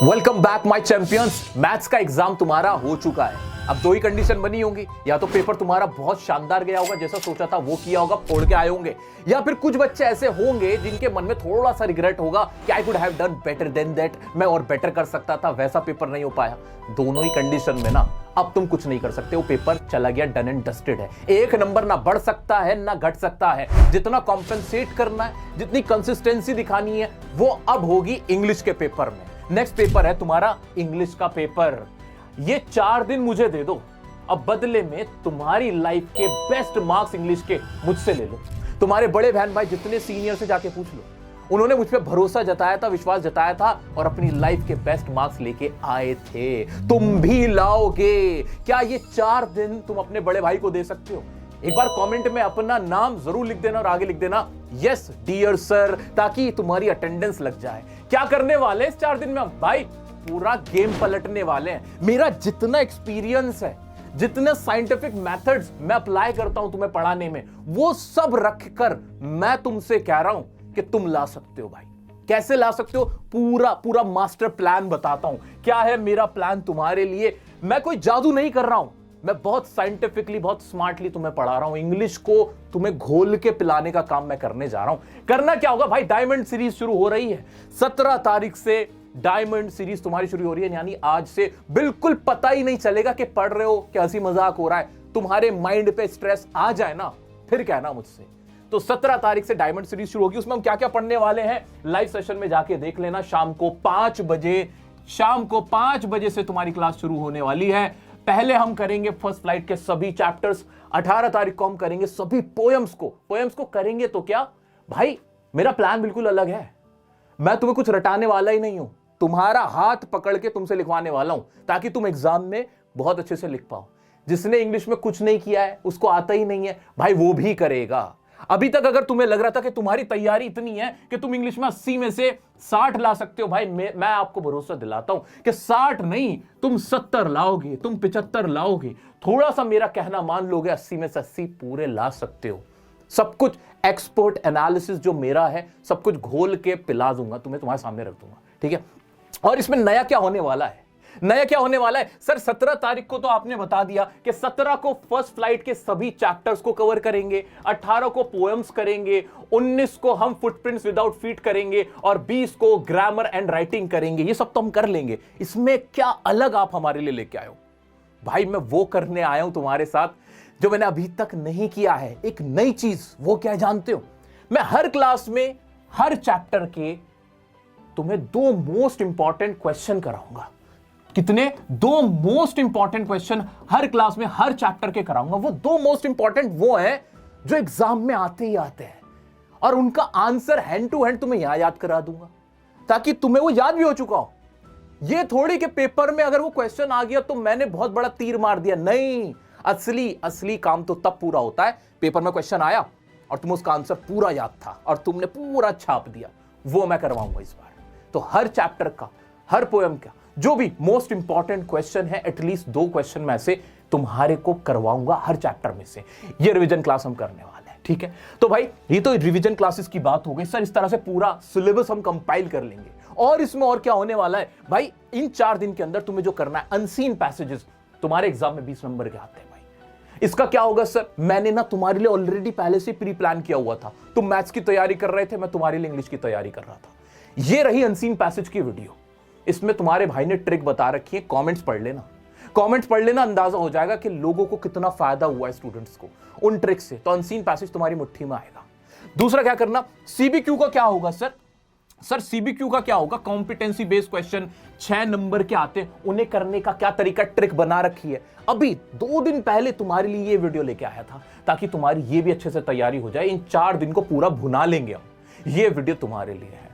Welcome back my champions. Maths का exam तुम्हारा हो चुका है। अब दो ही कंडीशन बनी होंगी, या तो पेपर तुम्हारा बहुत शानदार गया होगा, जैसा सोचा था वो किया होगा, फोड़ के आए होंगे, या फिर कुछ बच्चे ऐसे होंगे जिनके मन में थोड़ा सा रिग्रेट होगा कि I could have done better than that, मैं और बेटर कर सकता था, वैसा पेपर नहीं हो पाया। दोनों ही कंडीशन में ना अब तुम कुछ नहीं कर सकते, वो पेपर चला गया, डन एंड डस्टेड है। एक नंबर ना बढ़ सकता है ना घट सकता है। जितना कॉम्पेंसेट करना है, जितनी कंसिस्टेंसी दिखानी है, वो अब होगी इंग्लिश के पेपर में। नेक्स्ट पेपर है तुम्हारा इंग्लिश का पेपर। ये 4 दिन मुझे दे दो, अब बदले में तुम्हारी लाइफ के बेस्ट मार्क्स इंग्लिश के मुझसे ले लो। तुम्हारे बड़े बहन भाई जितने सीनियर से जाके पूछ लो, उन्होंने मुझ पे भरोसा जताया था, विश्वास जताया था और अपनी लाइफ के बेस्ट मार्क्स लेके आए थे। तुम भी लाओगे क्या ये 4 दिन तुम अपने बड़े भाई को दे सकते हो? एक बार कमेंट में अपना नाम जरूर लिख देना और आगे लिख देना यस डियर सर, ताकि तुम्हारी अटेंडेंस लग जाए। क्या करने वाले इस 4 दिन में भाई? पूरा गेम पलटने वाले हैं। मेरा जितना एक्सपीरियंस है, जितने साइंटिफिक मेथड्स मैं अप्लाई करता हूं तुम्हें पढ़ाने में, वो सब रखकर मैं तुमसे कह रहा हूं कि तुम ला सकते हो भाई। कैसे ला सकते हो? पूरा मास्टर प्लान बताता हूं। क्या है मेरा प्लान तुम्हारे लिए? मैं कोई जादू नहीं कर रहा हूं, मैं बहुत साइंटिफिकली, बहुत स्मार्टली तुम्हें पढ़ा रहा हूं। इंग्लिश को तुम्हें घोल के पिलाने का काम मैं करने जा रहा हूं। करना क्या होगा भाई? डायमंड सीरीज शुरू हो रही है 17 तारीख से। डायमंड सीरीज तुम्हारी शुरू हो रही है, यानी आज से बिल्कुल पता ही नहीं चलेगा कि पढ़ रहे हो, कि हंसी मजाक हो रहा है। तुम्हारे माइंड पे स्ट्रेस आ जाए ना, फिर कहना मुझसे। तो 17 तारीख से डायमंड सीरीज शुरू होगी। उसमें हम क्या क्या पढ़ने वाले हैं, लाइव सेशन में जाके देख लेना। शाम को 5 बजे से तुम्हारी क्लास शुरू होने वाली है। पहले हम करेंगे फर्स्ट फ्लाइट के सभी चैप्टर्स। 18 तारीख को हम करेंगे सभी पोएम्स को करेंगे। तो क्या भाई, मेरा प्लान बिल्कुल अलग है। मैं तुम्हें कुछ रटाने वाला ही नहीं हूं, तुम्हारा हाथ पकड़ के तुमसे लिखवाने वाला हूं, ताकि तुम एग्जाम में बहुत अच्छे से लिख पाओ। जिसने इंग्लिश में कुछ नहीं किया है, उसको आता ही नहीं है भाई, वो भी करेगा। अभी तक अगर तुम्हें लग रहा था कि तुम्हारी तैयारी इतनी है कि तुम इंग्लिश में 80 में से 60 ला सकते हो, भाई मैं आपको भरोसा दिलाता हूं कि 60 नहीं, तुम 70 लाओगे, तुम 75 लाओगे। थोड़ा सा मेरा कहना मान लोगे, 80 में से 80 पूरे ला सकते हो। सब कुछ एक्सपर्ट एनालिसिस जो मेरा है, सब कुछ घोल के पिला दूंगा तुम्हें, तुम्हारे सामने रख दूंगा, ठीक है। और इसमें नया क्या होने वाला है? सर 17 तारीख को तो आपने बता दिया कि 17 को फर्स्ट फ्लाइट के सभी चैप्टर्स को कवर करेंगे, 18 को पोएम्स करेंगे, 19 को हम फुटप्रिंट्स विदाउट फीट करेंगे और 20 को ग्रामर एंड राइटिंग करेंगे। ये सब तो हम कर लेंगे। इसमें क्या अलग आप हमारे लिए लेके आए हो? भाई मैं वो करने आया हूं तुम्हारे साथ जो मैंने अभी तक नहीं किया है, एक नई चीज। वो क्या जानते हो? मैं हर क्लास में हर चैप्टर के तुम्हें 2 मोस्ट इंपॉर्टेंट क्वेश्चन कराऊंगा। कितने? 2 मोस्ट इंपॉर्टेंट क्वेश्चन हर क्लास में हर चैप्टर के कराऊंगा। वो 2 मोस्ट इंपॉर्टेंट वो हैं जो एग्जाम में आते ही आते हैं, और उनका आंसर हैंड टू हैंड तुम्हें यहां याद करा दूंगा, ताकि तुम्हें वो याद भी हो चुका हो। ये थोड़ी के पेपर में अगर वो क्वेश्चन आ गया तो मैंने बहुत बड़ा तीर मार दिया, नहीं। असली काम तो तब पूरा होता है, पेपर में क्वेश्चन आया और तुम्हें उसका आंसर पूरा याद था और तुमने पूरा छाप दिया। वो मैं करवाऊंगा इस बार। तो हर चैप्टर का, हर पोएम का जो भी मोस्ट इंपॉर्टेंट क्वेश्चन है, एटलीस्ट 2 क्वेश्चन में से तुम्हारे को करवाऊंगा हर चैप्टर में से। ये रिवीजन क्लास हम करने वाले हैं, ठीक है। तो भाई ये तो रिवीजन क्लासेस की बात हो गई। सर इस तरह से पूरा सिलेबस हम कंपाइल कर लेंगे। और इसमें और क्या होने वाला है भाई? इन 4 दिन के अंदर तुम्हें जो करना है, अनसीन पैसेजेस तुम्हारे एग्जाम में 20 नंबर के आते हैं भाई। इसका क्या होगा सर? मैंने ना तुम्हारे लिए ऑलरेडी पहले से प्री प्लान किया हुआ था। तुम मैथ्स की तैयारी कर रहे थे, मैं तुम्हारे लिए इंग्लिश की तैयारी कर रहा था। ये रही अनसीन पैसेज की वीडियो। इसमें तुम्हारे भाई ने ट्रिक बता रखी है, कमेंट्स पढ़ लेना, अंदाजा हो जाएगा कि लोगों को कितना फायदा हुआ है, स्टूडेंट्स को, उन ट्रिक से। तो अनसीन पैसेज तुम्हारी मुट्ठी में आएगा। दूसरा क्या करना, सीबीक्यू का क्या होगा सर सीबीक्यू का क्या होगा? कॉम्पिटेंसी बेस्ड क्वेश्चन 6 नंबर के आते हैं, उन्हें करने का क्या तरीका, ट्रिक बना रखी है। अभी 2 दिन पहले तुम्हारे लिए ये वीडियो लेके आया था, ताकि तुम्हारी ये भी अच्छे से तैयारी हो जाए। इन 4 दिन को पूरा भुना लेंगे हम। ये वीडियो तुम्हारे लिए है।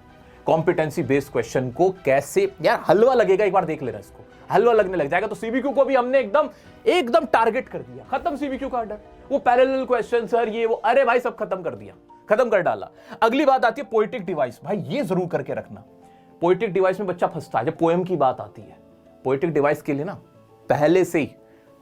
कॉम्पिटेंसी बेस्ड क्वेश्चन को कैसे, यार हलवा लगेगा, एक बार देख लेना इसको, हलवा लगने लग जाएगा। तो सीबीक्यू को भी हमने एकदम टारगेट कर दिया। खत्म सीबीक्यू का डर, वो पैरेलल क्वेश्चन सर ये वो, अरे भाई सब खत्म कर दिया, खत्म कर डाला। अगली बात आती है पोएटिक डिवाइस। भाई ये जरूर करके रखना। पोएटिक डिवाइस में बच्चा फंसता है जब पोएम की बात आती है। पोएटिक डिवाइस के लिए ना पहले से ही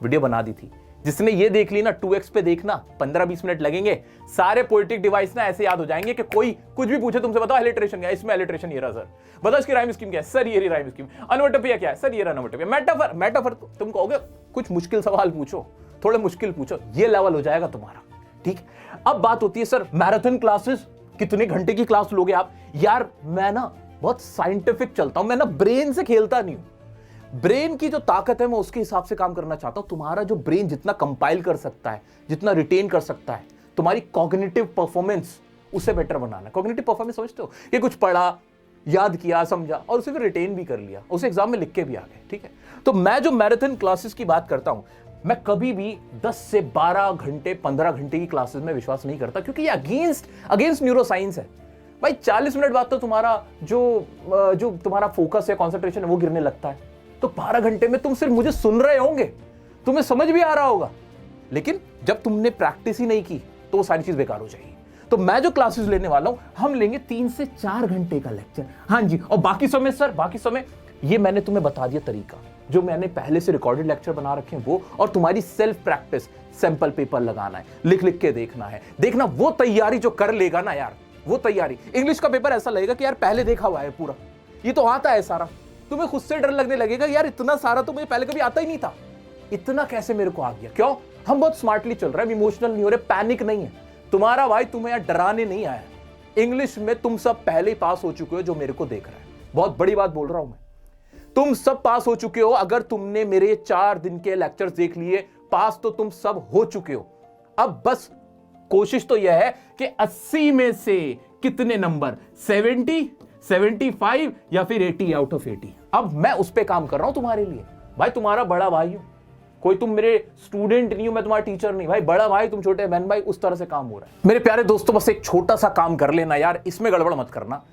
वीडियो बना दी थी। जिसने ये देख ली ना 2x पे देखना 15-20 मिनट लगेंगे, सारे पोएटिक डिवाइस ना ऐसे याद हो जाएंगे कि कोई कुछ भी पूछे तुमसे, बताओ एलिट्रेशन क्या है, इसमें एलिट्रेशन ये रहा सर, बताओ इसकी राइम स्कीम क्या है सर, ये राइम स्कीम, अनवटोपिया क्या है सर, ये रहा अनवटोपिया, मेटाफर, मेटाफर तुम कहोगे कुछ मुश्किल सवाल पूछो, थोड़े मुश्किल पूछो, ये लेवल हो जाएगा तुम्हारा। ठीक, अब बात होती है सर मैराथन क्लासेस, कितने घंटे की क्लास लोगे आप? यार मैं ना बहुत साइंटिफिक चलता हूं, मैं ना ब्रेन से खेलता नहीं हूं, ब्रेन की जो ताकत है मैं उसके हिसाब से काम करना चाहता हूं। तुम्हारा जो ब्रेन जितना कंपाइल कर सकता है, जितना रिटेन कर सकता है, तुम्हारी कॉग्निटिव परफॉर्मेंस उसे बेटर बनाना। कॉग्निटिव परफॉर्मेंस समझते हो कि कुछ पढ़ा, याद किया, समझा और उसे फिर रिटेन भी कर लिया, उसे एग्जाम में लिख के भी आ गए। ठीक है, तो मैं जो मैराथन क्लासेस की बात करता हूं, मैं कभी भी 10 से 12 घंटे 15 घंटे की क्लासेस में विश्वास नहीं करता, क्योंकि ये अगेंस्ट न्यूरोसाइंस है भाई। 40 मिनट बाद तो तुम्हारा जो तुम्हारा फोकस है, कॉन्सेंट्रेशन है, वो गिरने लगता है। तो 12 घंटे में तुम सिर्फ मुझे सुन रहे होंगे, तुम्हें समझ भी आ रहा होगा, लेकिन जब तुमने प्रैक्टिस ही नहीं की तो वो सारी चीज बेकार हो जाएगी। तो मैं जो क्लासेस लेने वाला हूं, हम लेंगे 3 से 4 घंटे का लेक्चर। हाँ जी, और बाकी समय सर, बाकी समय ये मैंने तुम्हें बता दिया तरीका, जो मैंने पहले से रिकॉर्डेड लेक्चर बना रखे हैं वो, और तुम्हारी सेल्फ प्रैक्टिस, सैंपल पेपर लगाना है, लिख लिख के देखना है। देखना वो तैयारी जो कर लेगा ना यार, वो तैयारी, इंग्लिश का पेपर ऐसा लगेगा कि यार पहले देखा हुआ है पूरा, ये तो आता है सारा, तुम्हें खुद से डर लगने लगेगा यार इतना सारा तो मुझे पहले कभी आता ही नहीं था, इतना कैसे मेरे को आ गया। क्यों? हम बहुत स्मार्टली चल रहे हैं, इमोशनल नहीं हो रहे, पैनिक नहीं है। तुम्हारा भाई तुम्हें यार डराने नहीं आया, इंग्लिश में तुम सब पहले ही पास हो चुके हो जो मेरे को देख रहा है, बहुत बड़ी बात बोल रहा हूं मैं, तुम सब पास हो चुके हो। अगर तुमने मेरे 4 दिन के लेक्चर्स देख लिए, पास तो तुम सब हो चुके हो। अब बस कोशिश तो यह है कि 80 में से कितने नंबर, 70, 75 या फिर 80 आउट ऑफ 80। अब मैं उस पे काम कर रहा हूं तुम्हारे लिए भाई, तुम्हारा बड़ा भाई हूं, कोई तुम मेरे स्टूडेंट नहीं हो, मैं तुम्हारा टीचर नहीं भाई, बड़ा भाई तुम छोटे बहन भाई, उस तरह से काम हो रहा है। मेरे प्यारे दोस्तों, बस एक छोटा सा काम कर लेना यार, इसमें गड़बड़ मत करना।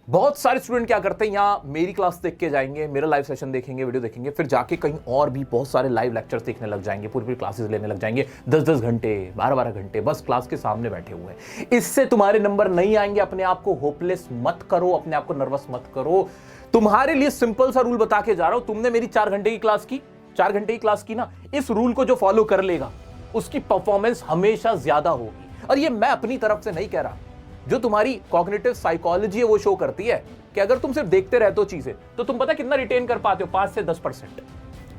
बहुत सारे स्टूडेंट क्या करते हैं, यहाँ मेरी क्लास देख के जाएंगे, मेरा लाइव सेशन देखेंगे, वीडियो देखेंगे, फिर जाके कहीं और भी बहुत सारे लाइव लेक्चर्स देखने लग जाएंगे, पूरी पूरी क्लासेस लेने लग जाएंगे, 10-10 घंटे, 12-12 घंटे बस क्लास के सामने बैठे हुए हैं। इससे तुम्हारे नंबर नहीं आएंगे। अपने आप को होपलेस मत करो, अपने आप को नर्वस मत करो। तुम्हारे लिए सिंपल सा रूल बता के जा रहा हूं। तुमने मेरी 4 घंटे की क्लास की, 4 घंटे की क्लास की ना, इस रूल को जो फॉलो कर लेगा उसकी परफॉर्मेंस हमेशा ज्यादा होगी। और ये मैं अपनी तरफ से नहीं कह रहा, जो तुम्हारी कॉग्निटिव साइकोलॉजी है वो शो करती है कि अगर तुम सिर्फ देखते रहते हो चीजें तो तुम पता कितना रिटेन कर पाते हो, 5 से 10%।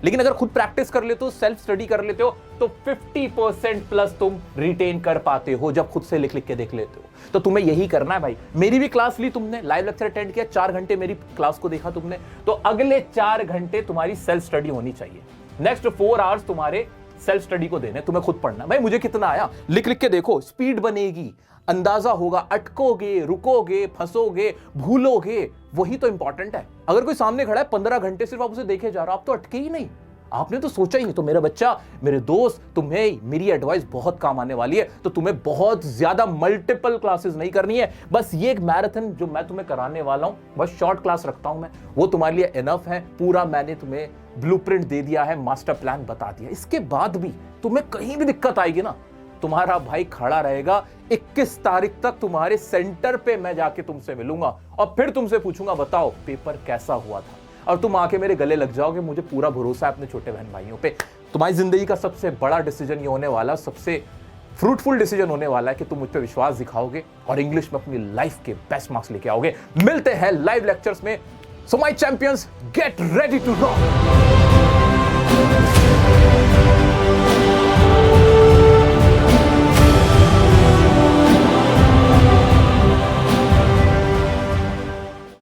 लेकिन अगर खुद प्रैक्टिस कर लेते हो, सेल्फ स्टडी कर लेते हो, तो 50% प्लस तुम रिटेन कर पाते हो जब खुद से लिख लिख के देख लेते हो। तो तुम्हें यही करना है भाई। मेरी भी क्लास ली तुमने, लाइव लेक्चर अटेंड किया, 4 घंटे मेरी क्लास को देखा तुमने, तो अगले 4 घंटे तुम्हारी सेल्फ स्टडी होनी चाहिए। नेक्स्ट 4 आवर्स तुम्हारे सेल्फ स्टडी को देने, तुम्हें खुद पढ़ना। भाई मुझे कितना आया लिख लिख के देखो, स्पीड बनेगी, अंदाजा होगा, अटकोगे, रुकोगे, फंसोगे, भूलोगे, वही तो इंपॉर्टेंट है। अगर कोई सामने खड़ा है 15 घंटे सिर्फ आप उसे देखे जा रहे हो, आप तो अटके ही नहीं, आपने तो सोचा ही नहीं। तो मेरा बच्चा, मेरे दोस्त, तुम्हें मेरी एडवाइस बहुत काम आने वाली है। तो तुम्हें बहुत ज्यादा मल्टीपल क्लासेस नहीं करनी है, बस ये एक मैराथन जो मैं तुम्हें कराने वाला हूं, बस शॉर्ट क्लास रखता हूं मैं, वो तुम्हारे लिए इनफ है। पूरा मैंने तुम्हें ब्लूप्रिंट दे दिया है, मास्टर प्लान बता दिया। इसके बाद भी तुम्हें कहीं भी दिक्कत आएगी ना, तुम्हारा भाई खड़ा रहेगा। 21 तारीख तक तुम्हारे सेंटर पे मैं जाके तुमसे मिलूंगा और फिर तुमसे पूछूंगा बताओ पेपर कैसा हुआ था, और तुम आके मेरे गले लग जाओगे। मुझे पूरा भरोसा है अपने छोटे बहन भाइयों पे। तुम्हारी जिंदगी का सबसे बड़ा डिसीजन ये होने वाला, सबसे फ्रूटफुल डिसीजन होने वाला है कि तुम मुझ पे विश्वास दिखाओगे और इंग्लिश में अपनी लाइफ के बेस्ट मार्क्स लेके आओगे। मिलते हैं लाइव लेक्चर्स में। So my champions, get ready to rock.